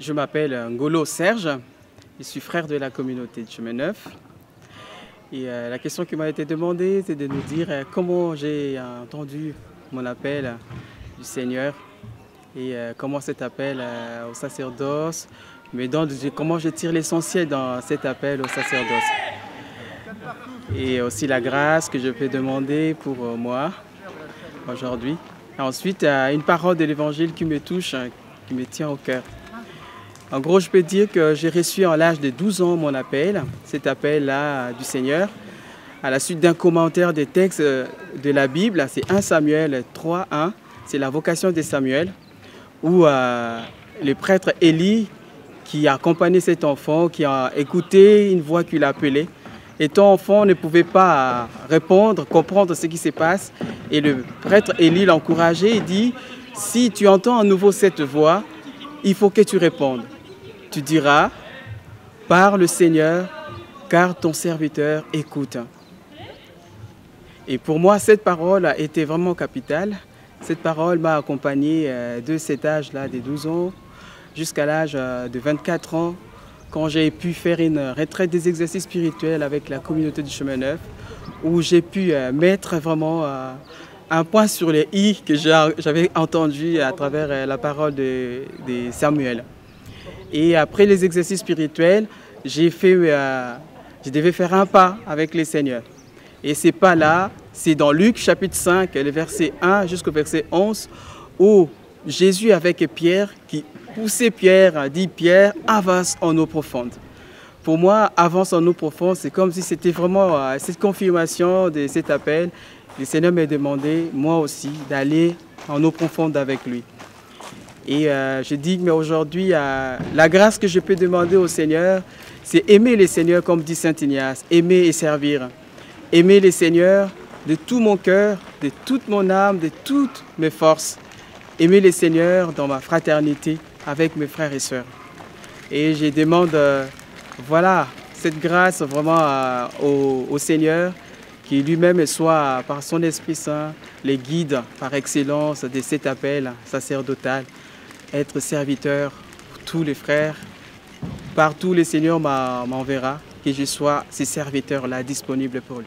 Je m'appelle Ngolo Serge, je suis frère de la communauté de Chemin Neuf. Et la question qui m'a été demandée, c'est de nous dire comment j'ai entendu mon appel du Seigneur et comment cet appel au sacerdoce, mais comment je tire l'essentiel dans cet appel au sacerdoce. Et aussi la grâce que je peux demander pour moi aujourd'hui. Ensuite, une parole de l'Évangile qui me touche, qui me tient au cœur. En gros, je peux dire que j'ai reçu à l'âge de 12 ans mon appel, cet appel-là du Seigneur, à la suite d'un commentaire des textes de la Bible. C'est 1 Samuel 3, 1, c'est la vocation de Samuel, où le prêtre Élie, qui a accompagné cet enfant, qui a écouté une voix qui l'appelait, étant enfant, ne pouvait pas répondre, comprendre ce qui se passe. Et le prêtre Élie l'a encouragé et dit, si tu entends à nouveau cette voix, il faut que tu répondes. Tu diras, parle Seigneur, car ton serviteur écoute. Et pour moi, cette parole a été vraiment capitale. Cette parole m'a accompagné de cet âge-là, des 12 ans, jusqu'à l'âge de 24 ans, quand j'ai pu faire une retraite des exercices spirituels avec la communauté du Chemin Neuf, où j'ai pu mettre vraiment un point sur les i que j'avais entendu à travers la parole de Samuel. Et après les exercices spirituels, je devais faire un pas avec le Seigneur. Et ces pas-là, c'est dans Luc chapitre 5, le verset 1 jusqu'au verset 11, où Jésus avec Pierre, qui poussait Pierre, dit Pierre, avance en eau profonde. Pour moi, avance en eau profonde, c'est comme si c'était vraiment cette confirmation de cet appel. Le Seigneur m'a demandé, moi aussi, d'aller en eau profonde avec lui. Et je dis, mais aujourd'hui, la grâce que je peux demander au Seigneur, c'est aimer le Seigneur, comme dit Saint Ignace, aimer et servir. Aimer le Seigneur de tout mon cœur, de toute mon âme, de toutes mes forces. Aimer le Seigneur dans ma fraternité avec mes frères et sœurs. Et je demande, voilà, cette grâce vraiment au Seigneur, qui lui-même soit, par son Esprit Saint, les guide par excellence de cet appel sacerdotal, être serviteur pour tous les frères. Partout le Seigneur m'enverra, que je sois ces serviteurs-là disponibles pour lui.